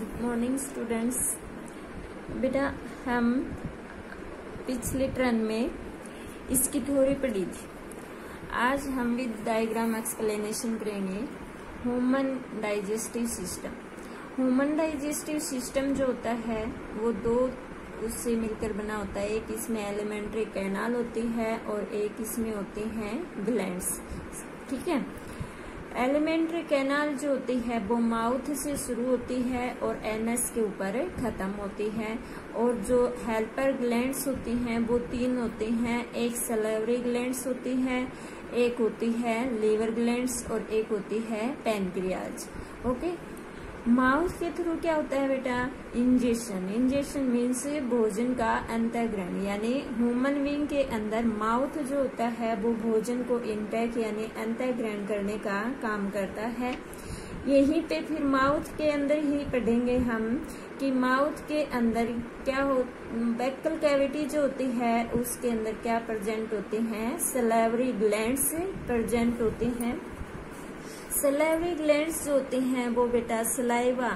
Good morning students. बेटा हम पिछले टर्न में इसकी थ्योरी पढ़ी थी। आज हम विद डायग्राम एक्सप्लेनेशन करेंगे human digestive system. Human digestive system जो होता है वो दो उससे मिलकर बना होता है। एक इसमें एलिमेंट्री कैनाल होती है और एक इसमें होती हैं ग्लैंड्स। ठीक है, एलिमेंट्री कैनाल जो होती है वो माउथ से शुरू होती है और एनस के ऊपर खत्म होती है। और जो हेल्पर ग्लैंड्स होती हैं वो तीन होती हैं। एक सलेवरी ग्लैंड्स होती है, एक होती है लीवर ग्लैंड्स और एक होती है पैनक्रियाज। ओके, माउथ के थ्रू क्या होता है बेटा? इंजेक्शन। इंजेक्शन मीन्स भोजन का अंतःग्रहण, यानी ह्यूमन बीइंग के अंदर माउथ जो होता है वो भोजन को इंटेक यानी अंतःग्रहण करने का काम करता है। यहीं पे फिर माउथ के अंदर ही पढ़ेंगे हम कि माउथ के अंदर क्या हो, बैकल कैविटी जो होती है उसके अंदर क्या प्रेजेंट होती हैं? सलेवरी ग्लैंड्स प्रेजेंट होती हैं। सलेवरी ग्लैंड्स जो होती हैं वो बेटा सलाइवा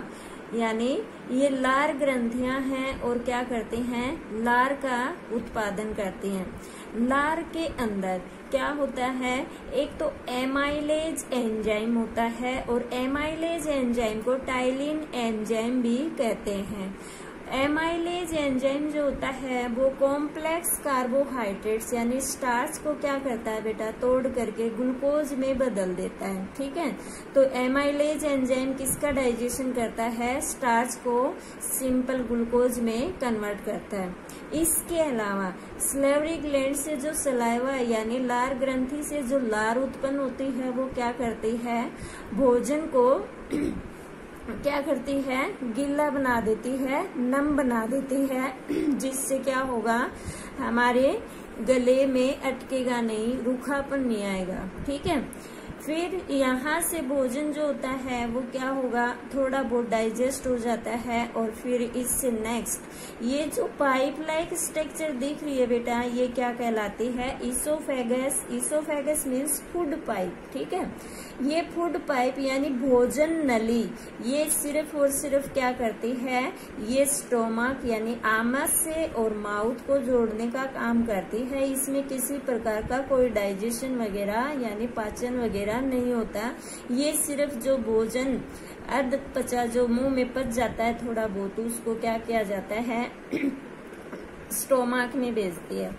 यानी ये लार ग्रंथियां हैं और क्या करती हैं? लार का उत्पादन करती हैं। लार के अंदर क्या होता है? एक तो एमाइलेज एंजाइम होता है और एमाइलेज एंजाइम को टाइलिन एंजाइम भी कहते हैं। एमाइलेज एंजाइम जो होता है वो कॉम्प्लेक्स कार्बोहाइड्रेट्स यानी स्टार्च को क्या करता है बेटा? तोड़ करके ग्लूकोज में बदल देता है। ठीक है, तो एमाइलेज एंजाइम किसका डाइजेशन करता है? स्टार्च को सिंपल ग्लूकोज में कन्वर्ट करता है। इसके अलावा सलेवरी ग्लैंड से जो सलाइवा यानी लार ग्रंथि से जो लार उत्पन्न होती है वो क्या करती है? भोजन को क्या करती है? गीला बना देती है, नम बना देती है, जिससे क्या होगा? हमारे गले में अटकेगा नहीं, रूखापन नहीं आएगा। ठीक है, फिर यहाँ से भोजन जो होता है वो क्या होगा? थोड़ा बहुत डाइजेस्ट हो जाता है और फिर इससे नेक्स्ट ये जो पाइप लाइक स्ट्रक्चर दिख रही है बेटा ये क्या कहलाती है? Oesophagus. Oesophagus means food pipe. ठीक है, ये फूड पाइप यानी भोजन नली ये सिर्फ और सिर्फ क्या करती है? ये स्टोमक यानी आमस से और माउथ को जोड़ने का काम करती है। इसमें किसी प्रकार का कोई डाइजेशन वगैरह यानी पाचन वगैरह नहीं होता। ये सिर्फ जो भोजन अर्ध पचा जो मुंह में पच जाता है थोड़ा बहुत, उसको क्या किया जाता है? स्टोमक में भेजती है।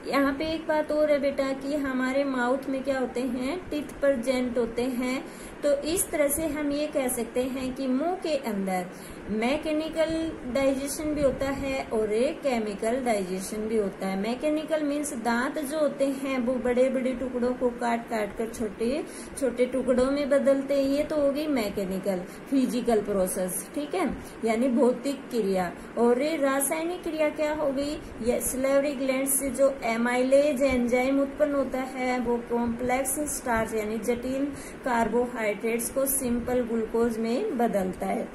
यहाँ पे एक बात और है बेटा कि हमारे माउथ में क्या होते हैं? टीथ प्रेजेंट होते हैं। तो इस तरह से हम ये कह सकते हैं कि मुंह के अंदर मैकेनिकल डाइजेशन भी होता है और एक केमिकल डाइजेशन भी होता है। मैकेनिकल मीन्स दांत जो होते हैं वो बड़े बड़े टुकड़ों को काट काट कर छोटे छोटे टुकड़ों में बदलते हैं। ये तो हो गई मैकेनिकल फिजिकल प्रोसेस। ठीक है, यानी भौतिक क्रिया। और ये रासायनिक क्रिया क्या हो गई? ये सलेवरी ग्लैंड से जो एमाइलेज एंजाइम उत्पन्न होता है वो कॉम्प्लेक्स स्टार्च यानी जटिल कार्बोहाइड्रेट्स को सिंपल ग्लूकोज में बदलता है।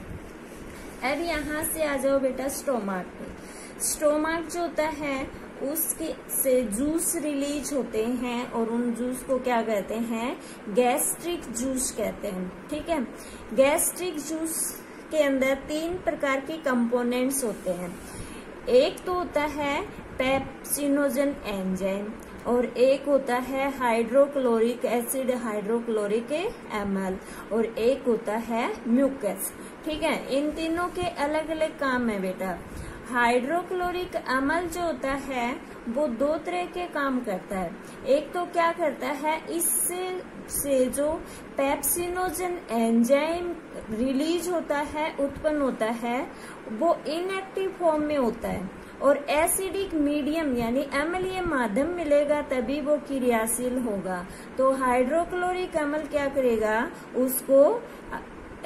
अब यहाँ से आ जाओ बेटा स्टोमक पे। स्टोमक जो होता है उसके से जूस रिलीज होते हैं और उन जूस को क्या कहते हैं? गैस्ट्रिक जूस कहते हैं। ठीक है, गैस्ट्रिक जूस के अंदर तीन प्रकार के कंपोनेंट्स होते हैं। एक तो होता है पेप्सिनोजन एंजाइम और एक होता है हाइड्रोक्लोरिक एसिड हाइड्रोक्लोरिक एमएल और एक होता है म्यूकस। ठीक है, इन तीनों के अलग अलग काम है बेटा। हाइड्रोक्लोरिक अम्ल जो होता है वो दो तरह के काम करता है। एक तो क्या करता है? इससे से जो पेप्सिनोजन एंजाइम रिलीज होता है उत्पन्न होता है वो इनएक्टिव फॉर्म में होता है और एसिडिक मीडियम यानी अम्लीय माध्यम मिलेगा तभी वो क्रियाशील होगा। तो हाइड्रोक्लोरिक अम्ल क्या करेगा? उसको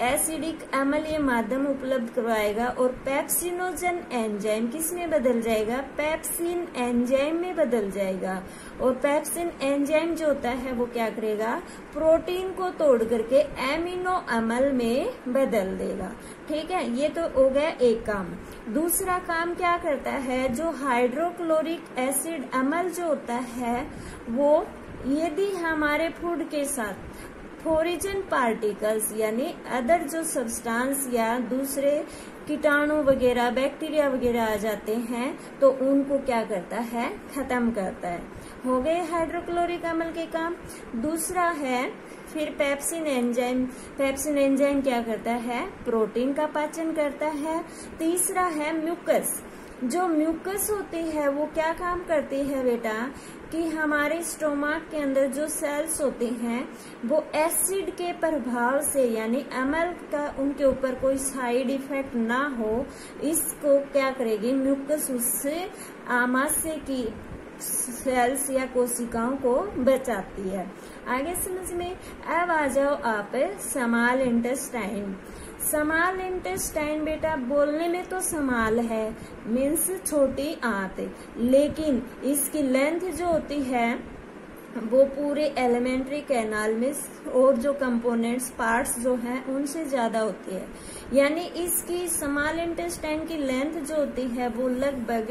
एसिडिक अम्लीय माध्यम उपलब्ध करवाएगा और पेप्सिनोजन एंजाइम किस में बदल जाएगा? पेप्सिन एंजाइम में बदल जाएगा। और पेप्सिन एंजाइम जो होता है वो क्या करेगा? प्रोटीन को तोड़ करके एमिनो अम्ल में बदल देगा। ठीक है, ये तो हो गया एक काम। दूसरा काम क्या करता है? जो हाइड्रोक्लोरिक एसिड अम्ल जो होता है वो यदि हमारे फूड के साथ फॉरिजन पार्टिकल्स यानी अदर जो सब्सटेंस या दूसरे कीटाणु वगैरह बैक्टीरिया वगैरह आ जाते हैं तो उनको क्या करता है, खत्म करता है। हो गए हाइड्रोक्लोरिक अम्ल के काम। दूसरा है फिर पेप्सिन एंजाइम। पेप्सिन एंजाइम क्या करता है, प्रोटीन का पाचन करता है। तीसरा है म्यूकस। जो म्यूकस होती है वो क्या काम करती है बेटा, कि हमारे स्टोमक के अंदर जो सेल्स होते हैं वो एसिड के प्रभाव से यानी अम्ल का उनके ऊपर कोई साइड इफेक्ट ना हो, इसको क्या करेगी, म्यूकस उससे आमाशय की सेल्स या कोशिकाओं को बचाती है। आगे समझ में। अब आ जाओ आप स्मॉल इंटेस्टाइन। स्मॉल इंटेस्टाइन बेटा बोलने में तो स्मॉल है, मीन्स छोटी आंत, लेकिन इसकी लेंथ जो होती है वो पूरे एलिमेंट्री कैनाल में और जो कंपोनेंट्स पार्ट्स जो हैं उनसे ज्यादा होती है। यानी इसकी स्मॉल इंटेस्टाइन की लेंथ जो होती है वो लगभग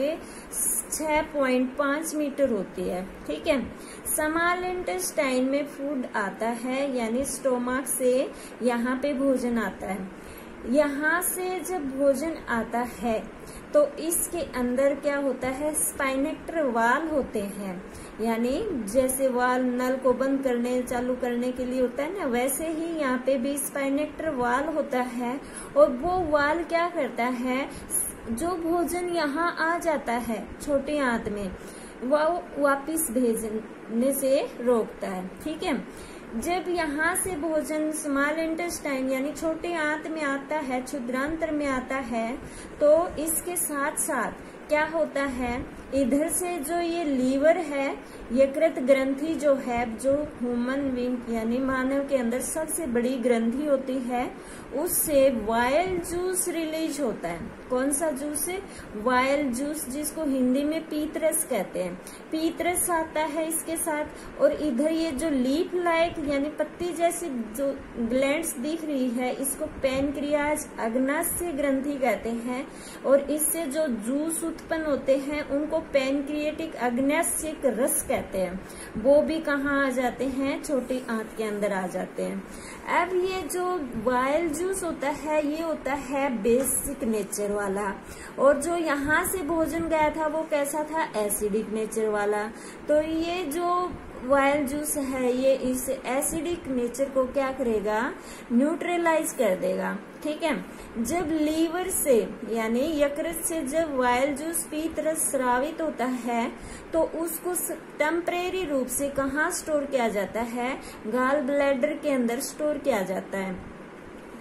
6.5 मीटर होती है। ठीक है। स्मॉल इंटेस्टाइन में फूड आता है यानी स्टोमक से यहाँ पे भोजन आता है। यहाँ से जब भोजन आता है तो इसके अंदर क्या होता है, स्पाइनेक्टर वाल होते हैं, यानी जैसे वाल नल को बंद करने चालू करने के लिए होता है ना, वैसे ही यहाँ पे भी स्पाइनेक्टर वाल होता है। और वो वाल क्या करता है, जो भोजन यहाँ आ जाता है छोटी आंत में वो वापिस भेजने से रोकता है। ठीक है। जब यहाँ से भोजन स्मॉल इंटेस्टाइन यानी छोटी आंत में आता है, क्षुद्रांत्र में आता है, तो इसके साथ साथ क्या होता है, इधर से जो ये लीवर है, यकृत ग्रंथि जो है, जो ह्यूमन बीइंग यानी मानव के अंदर सबसे बड़ी ग्रंथि होती है, उससे वाइल जूस रिलीज होता है। कौन सा जूस है, वाइल जूस, जिसको हिंदी में पीतरस कहते हैं। पीतरस आता है इसके साथ। और इधर ये जो लीफ लाइक यानी पत्ती जैसी जो ग्लैंड्स दिख रही है, इसको पैनक्रियाज अग्नाशय ग्रंथि कहते हैं। और इससे जो जूस उत्पन्न होते हैं उनको पैनक्रिएटिक अग्नाशयिक रस कहते हैं। वो भी कहाँ आ जाते हैं, छोटी आंत के अंदर आ जाते हैं। अब ये जो वाइल जूस होता है ये होता है बेसिक नेचर वाला, और जो यहाँ से भोजन गया था वो कैसा था, एसिडिक नेचर वाला। तो ये जो वाइल जूस है ये इस एसिडिक नेचर को क्या करेगा, न्यूट्रलाइज कर देगा। ठीक है। जब लीवर से यानी यकृत से जब वाइल जूस पीतरस स्रावित होता है तो उसको टेम्परेरी रूप से कहाँ स्टोर किया जाता है, गॉल ब्लैडर के अंदर स्टोर किया जाता है।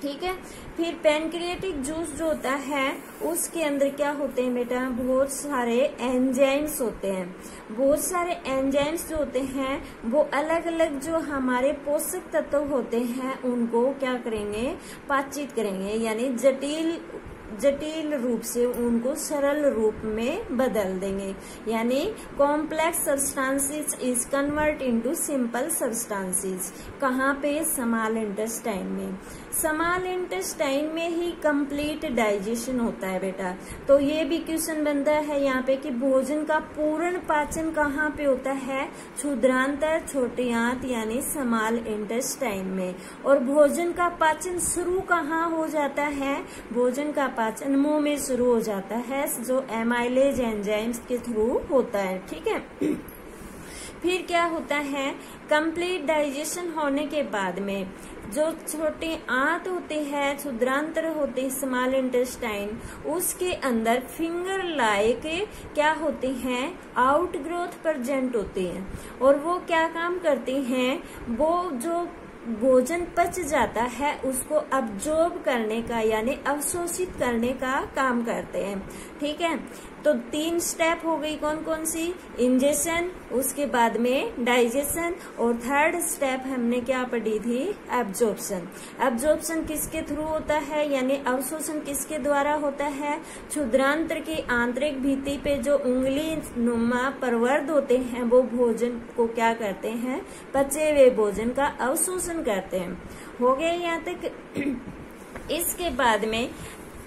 ठीक है। फिर पैनक्रिएटिक जूस जो होता है उसके अंदर क्या होते हैं बेटा, बहुत सारे एंजाइम्स होते हैं। बहुत सारे एंजाइम्स जो होते हैं वो अलग अलग जो हमारे पोषक तत्व होते हैं उनको क्या करेंगे, पाचित करेंगे, यानी जटिल रूप से उनको सरल रूप में बदल देंगे। यानी complex substances is convert into simple substances. कहाँ पे, स्मॉल इंटेस्टाइन में। स्मॉल इंटेस्टाइन में ही कंप्लीट डाइजेशन होता है बेटा। तो ये भी क्वेश्चन बनता है यहाँ पे कि भोजन का पूर्ण पाचन कहाँ पे होता है, क्षुद्रांतर छोटी आंत यानी स्मॉल इंटेस्टाइन में। और भोजन का पाचन शुरू कहाँ हो जाता है, भोजन का पाचन मुंह में शुरू हो जाता है, जो एमाइलेज एंजाइम्स के थ्रू होता है। ठीक है। फिर क्या होता है, कंप्लीट डाइजेशन होने के बाद में जो छोटी आंत होती है, क्षुद्रांतर होते हैं स्मॉल इंटेस्टाइन, उसके अंदर फिंगर लाइक क्या होती हैं, आउट ग्रोथ प्रेजेंट होती है। और वो क्या काम करती हैं, वो जो भोजन पच जाता है उसको अब्जॉर्ब करने का यानी अवशोषित करने का काम करते हैं। ठीक है। तो 3 स्टेप हो गई, कौन कौन सी, इंजेशन, उसके बाद में डाइजेशन, और 3rd स्टेप हमने क्या पढ़ी थी, एब्जॉर्प्शन। एब्जॉर्प्शन किसके थ्रू होता है, यानी अवशोषण किसके द्वारा होता है, क्षुद्रांत्र की आंतरिक भित्ति पे जो उंगली नुमा प्रवर्ध होते हैं वो भोजन को क्या करते हैं, पचे हुए भोजन का अवशोषण करते हैं। हो गए यहाँ तक। इसके बाद में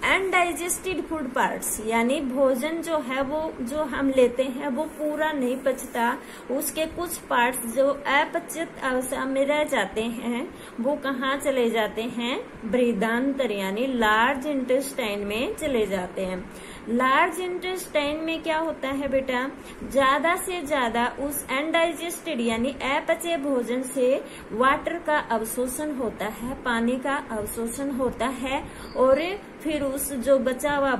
अनडाइजेस्टेड फूड पार्ट्स, यानी भोजन जो है वो जो हम लेते हैं वो पूरा नहीं पचता, उसके कुछ पार्ट्स जो अपचित अवस्था में रह जाते हैं वो कहाँ चले जाते हैं, बृहदान्त्र यानी लार्ज इंटेस्टाइन में चले जाते हैं। लार्ज इंटेस्टाइन में क्या होता है बेटा, ज्यादा से ज्यादा उस अनडाइजेस्टेड यानी अपचे भोजन से वाटर का अवशोषण होता है, पानी का अवशोषण होता है, और फिर उस जो बचा हुआ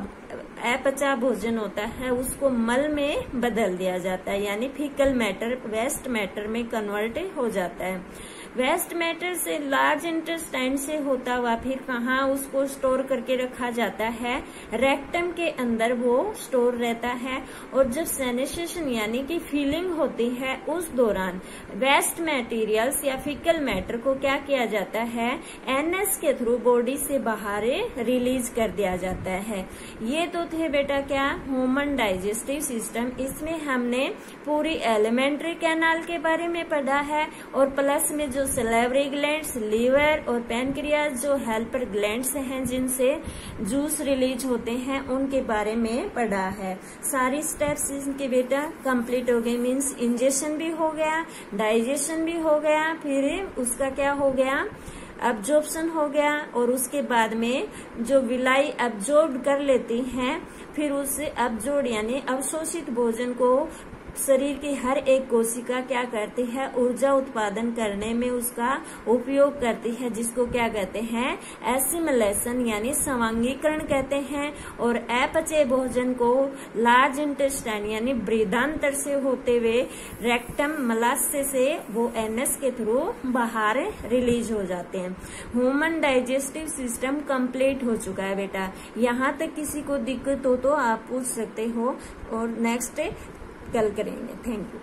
अपचा भोजन होता है उसको मल में बदल दिया जाता है, यानी फीकल मैटर वेस्ट मैटर में कन्वर्ट हो जाता है। वेस्ट मैटर से लार्ज इंटेस्टाइन से होता हुआ फिर कहाँ उसको स्टोर करके रखा जाता है, रेक्टम के अंदर वो स्टोर रहता है। और जब सेनेसेशन यानी कि फीलिंग होती है उस दौरान वेस्ट मटेरियल्स या फीकल मैटर को क्या किया जाता है, एनएस के थ्रू बॉडी से बाहर रिलीज कर दिया जाता है। ये तो थे बेटा क्या, ह्यूमन डाइजेस्टिव सिस्टम। इसमें हमने पूरी एलिमेंट्री कैनाल के बारे में पढ़ा है, और प्लस में जो सैलिवरी ग्लैंड्स, लीवर और पैनक्रियाज जो हेल्पर ग्लैंड्स हैं जिनसे जूस रिलीज होते हैं उनके बारे में पढ़ा है। सारी स्टेप्स इनके बेटा कंप्लीट हो गए, मीन्स इंजेक्शन भी हो गया, डाइजेशन भी हो गया, फिर उसका क्या हो गया, अब्जॉर्प्शन हो गया, और उसके बाद में जो विलाई अब्जॉर्ब कर लेती हैं फिर उससे अब्जॉर्ब यानी अवशोषित भोजन को शरीर की हर एक कोशिका क्या करती है, ऊर्जा उत्पादन करने में उसका उपयोग करती है, जिसको क्या कहते हैं, एसिमिलेशन यानी समांगीकरण कहते हैं। और अपचे भोजन को लार्ज इंटेस्टाइन यानी बृहदान्त्र से होते हुए रेक्टम मलाशय से वो एनएस के थ्रू बाहर रिलीज हो जाते हैं। ह्यूमन डाइजेस्टिव सिस्टम कंप्लीट हो चुका है बेटा। यहाँ तक किसी को दिक्कत हो तो आप पूछ सकते हो, और नेक्स्ट कल करेंगे। Thank you.